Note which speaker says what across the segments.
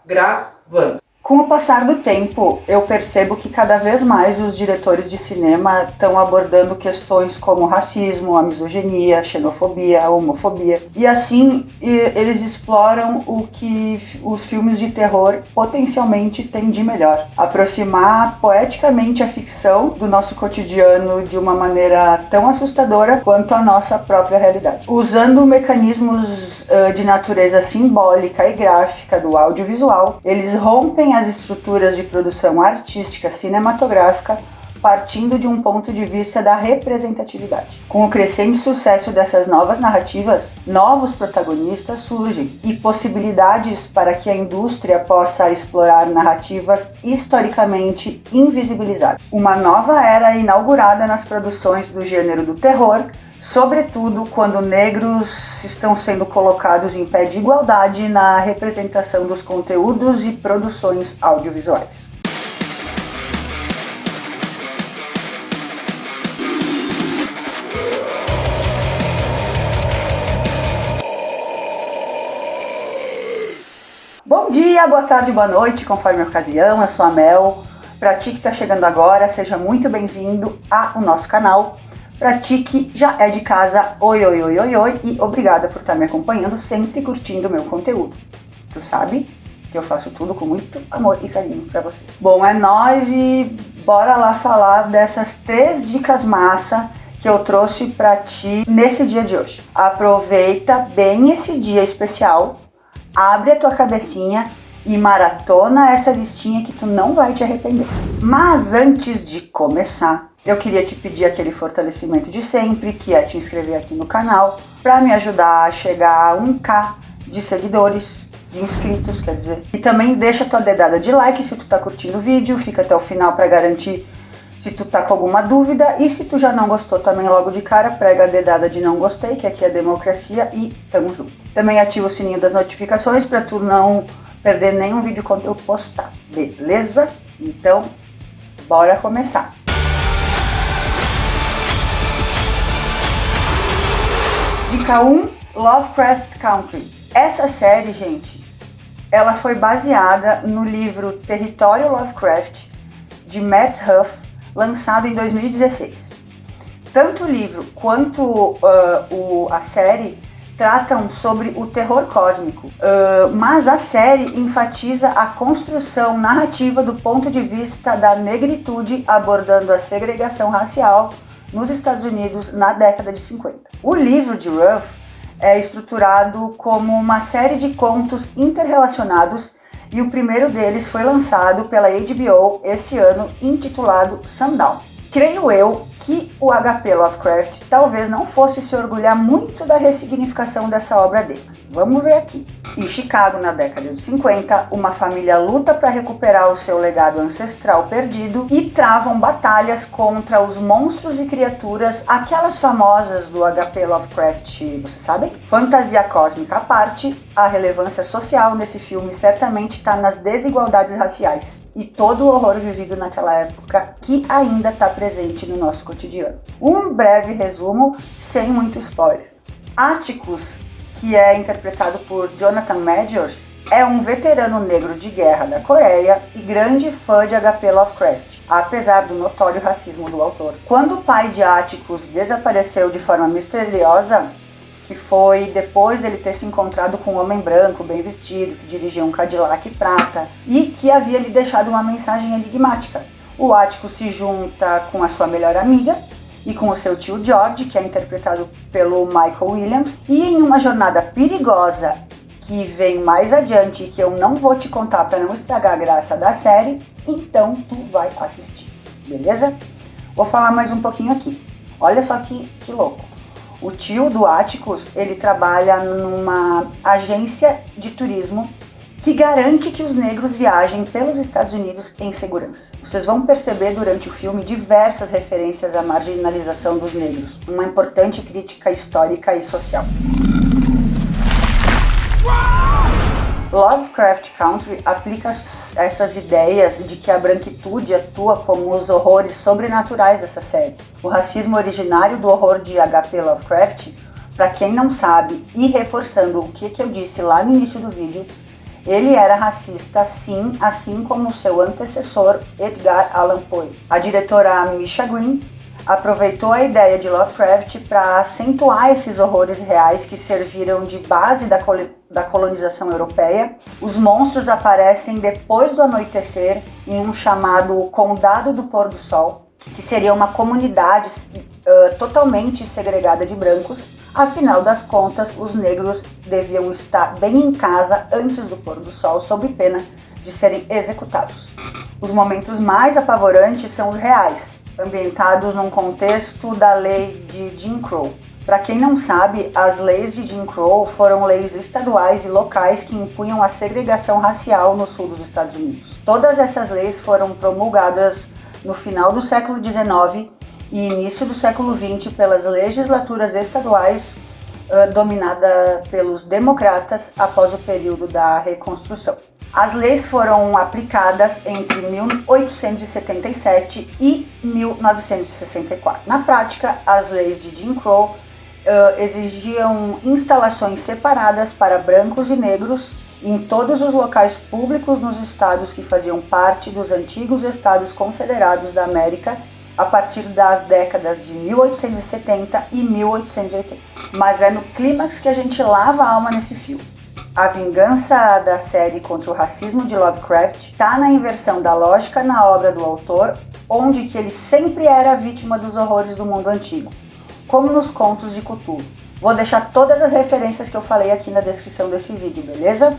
Speaker 1: Gravando.
Speaker 2: Com o passar do tempo, eu percebo que cada vez mais os diretores de cinema estão abordando questões como racismo, a misoginia, a xenofobia, a homofobia. E assim, eles exploram o que os filmes de terror potencialmente têm de melhor. Aproximar poeticamente a ficção do nosso cotidiano de uma maneira tão assustadora quanto a nossa própria realidade. Usando mecanismos de natureza simbólica e gráfica do audiovisual, eles rompem as estruturas de produção artística cinematográfica partindo de um ponto de vista da representatividade. Com o crescente sucesso dessas novas narrativas, novos protagonistas surgem e possibilidades para que a indústria possa explorar narrativas historicamente invisibilizadas. Uma nova era inaugurada nas produções do gênero do terror, sobretudo quando negros estão sendo colocados em pé de igualdade na representação dos conteúdos e produções audiovisuais. Bom dia, boa tarde, boa noite, conforme a ocasião. Eu sou a Mel. Para ti que está chegando agora, seja muito bem-vindo ao nosso canal. Pra ti que já é de casa, oi, oi, oi, oi, oi, e obrigada por estar me acompanhando, sempre curtindo o meu conteúdo. Tu sabe que eu faço tudo com muito amor e carinho pra vocês. Bom, é nóis e bora lá falar dessas 3 dicas massa que eu trouxe pra ti nesse dia de hoje. Aproveita bem esse dia especial, abre a tua cabecinha e maratona essa listinha que tu não vai te arrepender. Mas antes de começar, eu queria te pedir aquele fortalecimento de sempre, que é te inscrever aqui no canal, para me ajudar a chegar a 1k de seguidores, de inscritos, quer dizer. E também deixa tua dedada de like se tu tá curtindo o vídeo, fica até o final para garantir se tu tá com alguma dúvida. E se tu já não gostou também logo de cara, prega a dedada de não gostei, que aqui é democracia e tamo junto. Também ativa o sininho das notificações para tu não perder nenhum vídeo quando eu postar, beleza? Então, bora começar. Dica 1, Lovecraft Country. Essa série, gente, ela foi baseada no livro Território Lovecraft, de Matt Huff, lançado em 2016. Tanto o livro quanto a série tratam sobre o terror cósmico, mas a série enfatiza a construção narrativa do ponto de vista da negritude, abordando a segregação racial nos Estados Unidos na década de 50. O livro de Huff é estruturado como uma série de contos interrelacionados e o primeiro deles foi lançado pela HBO esse ano, intitulado Sundown. Creio eu que o H.P. Lovecraft talvez não fosse se orgulhar muito da ressignificação dessa obra dele. Vamos ver aqui. Em Chicago, na década de 50, uma família luta para recuperar o seu legado ancestral perdido e travam batalhas contra os monstros e criaturas, aquelas famosas do H.P. Lovecraft, vocês sabem? Fantasia cósmica à parte, a relevância social nesse filme certamente está nas desigualdades raciais e todo o horror vivido naquela época que ainda está presente no nosso cotidiano. Um breve resumo, sem muito spoiler. Atticus, que é interpretado por Jonathan Majors, é um veterano negro de guerra da Coreia e grande fã de H.P. Lovecraft, apesar do notório racismo do autor. Quando o pai de Atticus desapareceu de forma misteriosa, que foi depois dele ter se encontrado com um homem branco, bem vestido, que dirigia um Cadillac prata e que havia lhe deixado uma mensagem enigmática. O Atticus se junta com a sua melhor amiga e com o seu tio George, que é interpretado pelo Michael Williams, e em uma jornada perigosa que vem mais adiante e que eu não vou te contar para não estragar a graça da série, então tu vai assistir, beleza? Vou falar mais um pouquinho aqui. Olha só que louco. O tio do Atticus, ele trabalha numa agência de turismo que garante que os negros viajem pelos Estados Unidos em segurança. Vocês vão perceber durante o filme diversas referências à marginalização dos negros, uma importante crítica histórica e social. Lovecraft Country aplica essas ideias de que a branquitude atua como os horrores sobrenaturais dessa série. O racismo originário do horror de H.P. Lovecraft, para quem não sabe, e reforçando o que eu disse lá no início do vídeo, Ele era racista, sim, assim como seu antecessor Edgar Allan Poe. A diretora Misha Green aproveitou a ideia de Lovecraft para acentuar esses horrores reais que serviram de base da colonização europeia. Os monstros aparecem depois do anoitecer em um chamado Condado do Pôr do Sol, que seria uma comunidade totalmente segregada de brancos. Afinal das contas, os negros deviam estar bem em casa antes do pôr do sol, sob pena de serem executados. Os momentos mais apavorantes são os reais, ambientados num contexto da lei de Jim Crow. Para quem não sabe, as leis de Jim Crow foram leis estaduais e locais que impunham a segregação racial no sul dos Estados Unidos. Todas essas leis foram promulgadas no final do século XIX e início do século XX pelas legislaturas estaduais dominada pelos democratas após o período da Reconstrução. As leis foram aplicadas entre 1877 e 1964. Na prática, as leis de Jim Crow exigiam instalações separadas para brancos e negros em todos os locais públicos nos estados que faziam parte dos antigos Estados Confederados da América a partir das décadas de 1870 e 1880. Mas é no clímax que a gente lava a alma nesse filme. A vingança da série contra o racismo de Lovecraft está na inversão da lógica na obra do autor, onde que ele sempre era vítima dos horrores do mundo antigo, como nos contos de Cthulhu. Vou deixar todas as referências que eu falei aqui na descrição desse vídeo, beleza?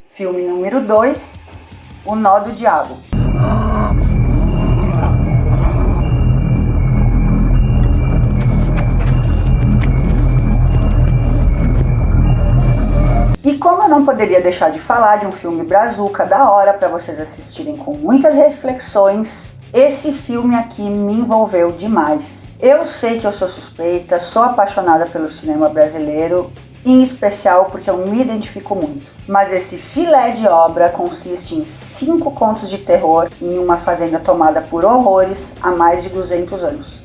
Speaker 2: Filme número 2, O Nó do Diabo. E como eu não poderia deixar de falar de um filme brazuca da hora para vocês assistirem com muitas reflexões, esse filme aqui me envolveu demais. Eu sei que eu sou suspeita, sou apaixonada pelo cinema brasileiro, em especial porque eu me identifico muito. Mas esse filé de obra consiste em 5 contos de terror em uma fazenda tomada por horrores há mais de 200 anos.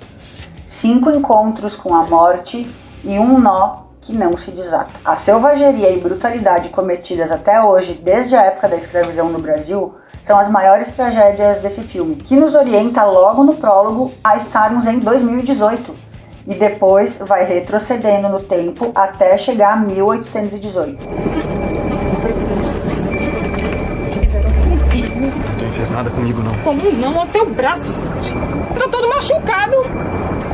Speaker 2: 5 encontros com a morte e um nó que não se desata. A selvageria e brutalidade cometidas até hoje, desde a época da escravidão no Brasil, são as maiores tragédias desse filme, que nos orienta logo no prólogo a estarmos em 2018 e depois vai retrocedendo no tempo até chegar a 1818.
Speaker 1: Não fez nada comigo, não.
Speaker 3: Como não? Olha o teu braço. Tá todo machucado.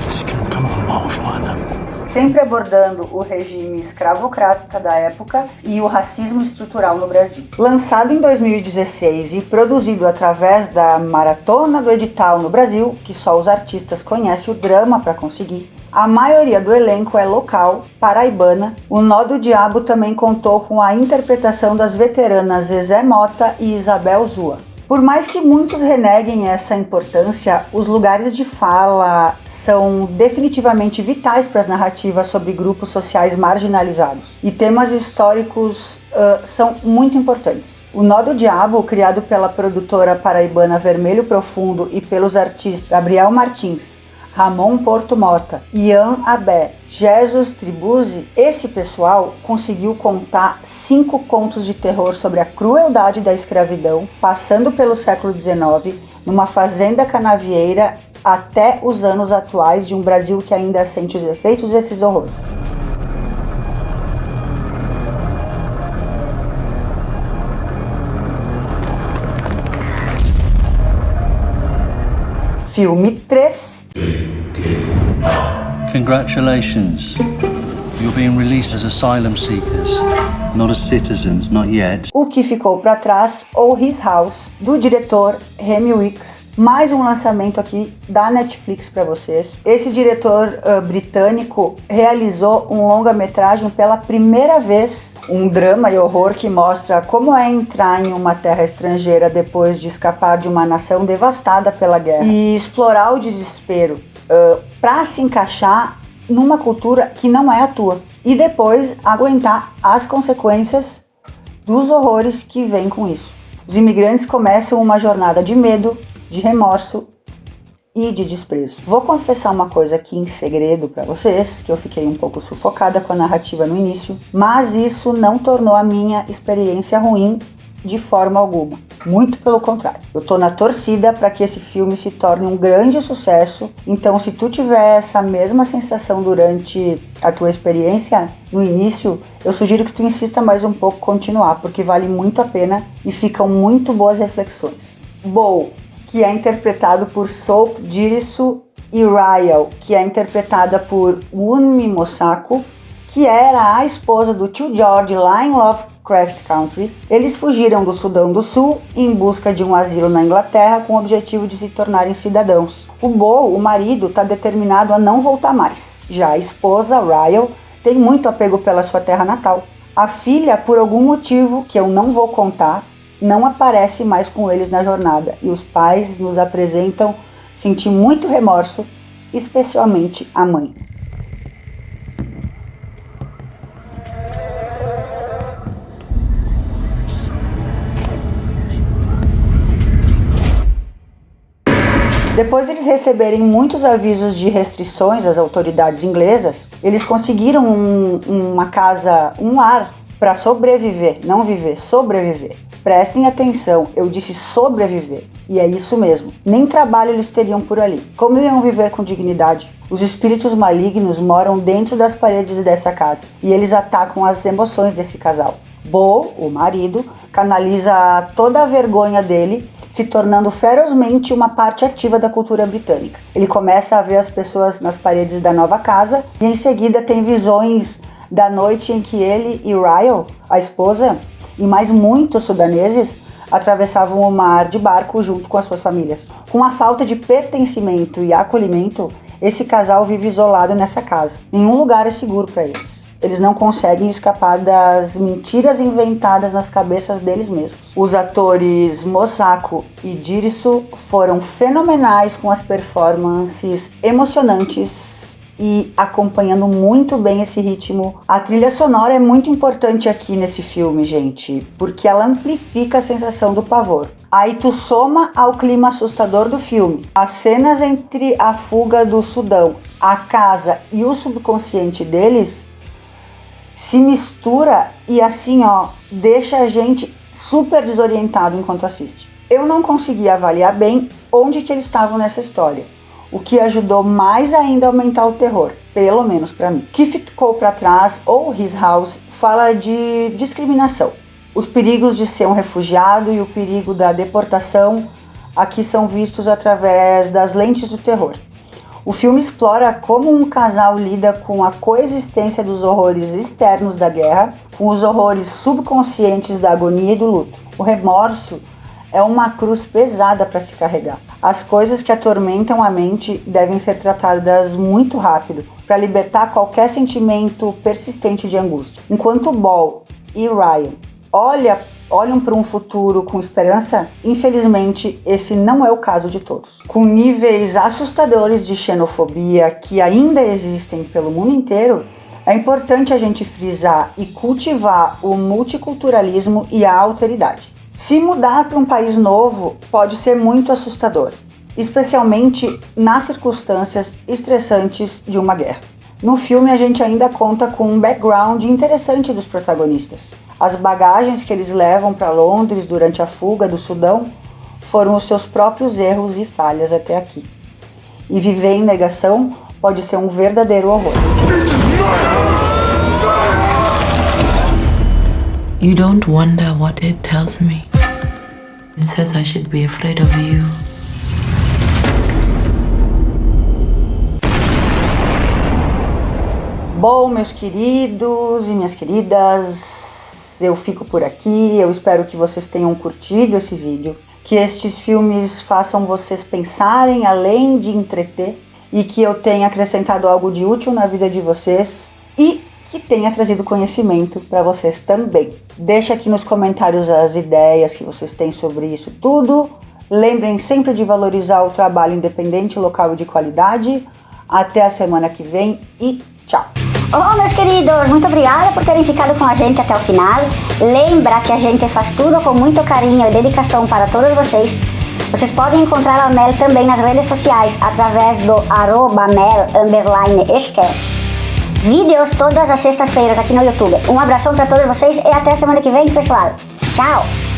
Speaker 1: Isso aqui não tá normal, Joana.
Speaker 2: Sempre abordando o regime escravocrata da época e o racismo estrutural no Brasil. Lançado em 2016 e produzido através da Maratona do Edital no Brasil, que só os artistas conhecem o drama para conseguir, a maioria do elenco é local, paraibana. O Nó do Diabo também contou com a interpretação das veteranas Zezé Mota e Isabel Zua. Por mais que muitos reneguem essa importância, os lugares de fala são definitivamente vitais para as narrativas sobre grupos sociais marginalizados. E temas históricos são muito importantes. O Nó do Diabo, criado pela produtora paraibana Vermelho Profundo e pelos artistas Gabriel Martins, Ramon Porto Mota, Ian Abé, Jesus Tribuzzi, esse pessoal conseguiu contar 5 contos de terror sobre a crueldade da escravidão, passando pelo século XIX, numa fazenda canavieira até os anos atuais de um Brasil que ainda sente os efeitos desses horrores. Filme 3.
Speaker 4: Congratulations. You're being released as asylum seekers, not as citizens, not yet.
Speaker 2: O que ficou para trás, ou His House, do diretor Remy Weeks. Mais um lançamento aqui da Netflix para vocês. Esse diretor britânico realizou um longa-metragem pela primeira vez, um drama e horror que mostra como é entrar em uma terra estrangeira depois de escapar de uma nação devastada pela guerra e explorar o desespero para se encaixar numa cultura que não é a tua e depois aguentar as consequências dos horrores que vêm com isso. Os imigrantes começam uma jornada de medo, de remorso e de desprezo. Vou confessar uma coisa aqui em segredo para vocês, que eu fiquei um pouco sufocada com a narrativa no início, mas isso não tornou a minha experiência ruim de forma alguma. Muito pelo contrário. Eu tô na torcida para que esse filme se torne um grande sucesso. Então, se tu tiver essa mesma sensação durante a tua experiência no início, eu sugiro que tu insista mais um pouco continuar, porque vale muito a pena e ficam muito boas reflexões. Bo, que é interpretado por Soap Jirisu, e Ryle, que é interpretada por Wunmi Mosaku, que era a esposa do tio George lá em Lovecraft Country. Eles fugiram do Sudão do Sul em busca de um asilo na Inglaterra com o objetivo de se tornarem cidadãos. O Bo, o marido, está determinado a não voltar mais. Já a esposa, Ryle, tem muito apego pela sua terra natal. A filha, por algum motivo que eu não vou contar, não aparece mais com eles na jornada e os pais nos apresentam sentir muito remorso, especialmente a mãe. Depois de eles receberem muitos avisos de restrições das autoridades inglesas, eles conseguiram uma casa, um lar para sobreviver, não viver, sobreviver. Prestem atenção, eu disse sobreviver, e é isso mesmo. Nem trabalho eles teriam por ali. Como iam viver com dignidade? Os espíritos malignos moram dentro das paredes dessa casa, e eles atacam as emoções desse casal. Bo, o marido, canaliza toda a vergonha dele, se tornando ferozmente uma parte ativa da cultura britânica. Ele começa a ver as pessoas nas paredes da nova casa e em seguida tem visões da noite em que ele e Ryle, a esposa, e mais muitos sudaneses atravessavam o mar de barco junto com as suas famílias. Com a falta de pertencimento e acolhimento, esse casal vive isolado nessa casa. Nenhum lugar é seguro para eles. Eles não conseguem escapar das mentiras inventadas nas cabeças deles mesmos. Os atores Mosaku e Jirisu foram fenomenais com as performances emocionantes e acompanhando muito bem esse ritmo. A trilha sonora é muito importante aqui nesse filme, gente, porque ela amplifica a sensação do pavor. Aí tu soma ao clima assustador do filme as cenas entre a fuga do Sudão, a casa e o subconsciente deles, se mistura e assim, deixa a gente super desorientado enquanto assiste. Eu não consegui avaliar bem onde que eles estavam nessa história, o que ajudou mais ainda a aumentar o terror, pelo menos para mim. Que ficou para trás, ou His House, fala de discriminação. Os perigos de ser um refugiado e o perigo da deportação aqui são vistos através das lentes do terror. O filme explora como um casal lida com a coexistência dos horrores externos da guerra, com os horrores subconscientes da agonia e do luto. O remorso é uma cruz pesada para se carregar. As coisas que atormentam a mente devem ser tratadas muito rápido para libertar qualquer sentimento persistente de angústia. Enquanto Bo e Ryan olham para um futuro com esperança, infelizmente esse não é o caso de todos. Com níveis assustadores de xenofobia que ainda existem pelo mundo inteiro, é importante a gente frisar e cultivar o multiculturalismo e a alteridade. Se mudar para um país novo pode ser muito assustador, especialmente nas circunstâncias estressantes de uma guerra. No filme a gente ainda conta com um background interessante dos protagonistas. As bagagens que eles levam para Londres durante a fuga do Sudão foram os seus próprios erros e falhas até aqui. E viver em negação pode ser um verdadeiro horror.
Speaker 5: You don't wonder what it tells me. It says I should be afraid of you.
Speaker 2: Bom, meus queridos e minhas queridas, eu fico por aqui. Eu espero que vocês tenham curtido esse vídeo, que estes filmes façam vocês pensarem além de entreter e que eu tenha acrescentado algo de útil na vida de vocês e que tenha trazido conhecimento para vocês também. Deixa aqui nos comentários as ideias que vocês têm sobre isso tudo. Lembrem sempre de valorizar o trabalho independente, local e de qualidade. Até a semana que vem e tchau!
Speaker 6: Oh, meus queridos, muito obrigada por terem ficado com a gente até o final. Lembra que a gente faz tudo com muito carinho e dedicação para todos vocês. Vocês podem encontrar a Mel também nas redes sociais, através do @mel_esquer. Vídeos todas as sextas-feiras aqui no YouTube. Um abração para todos vocês e até semana que vem, pessoal. Tchau!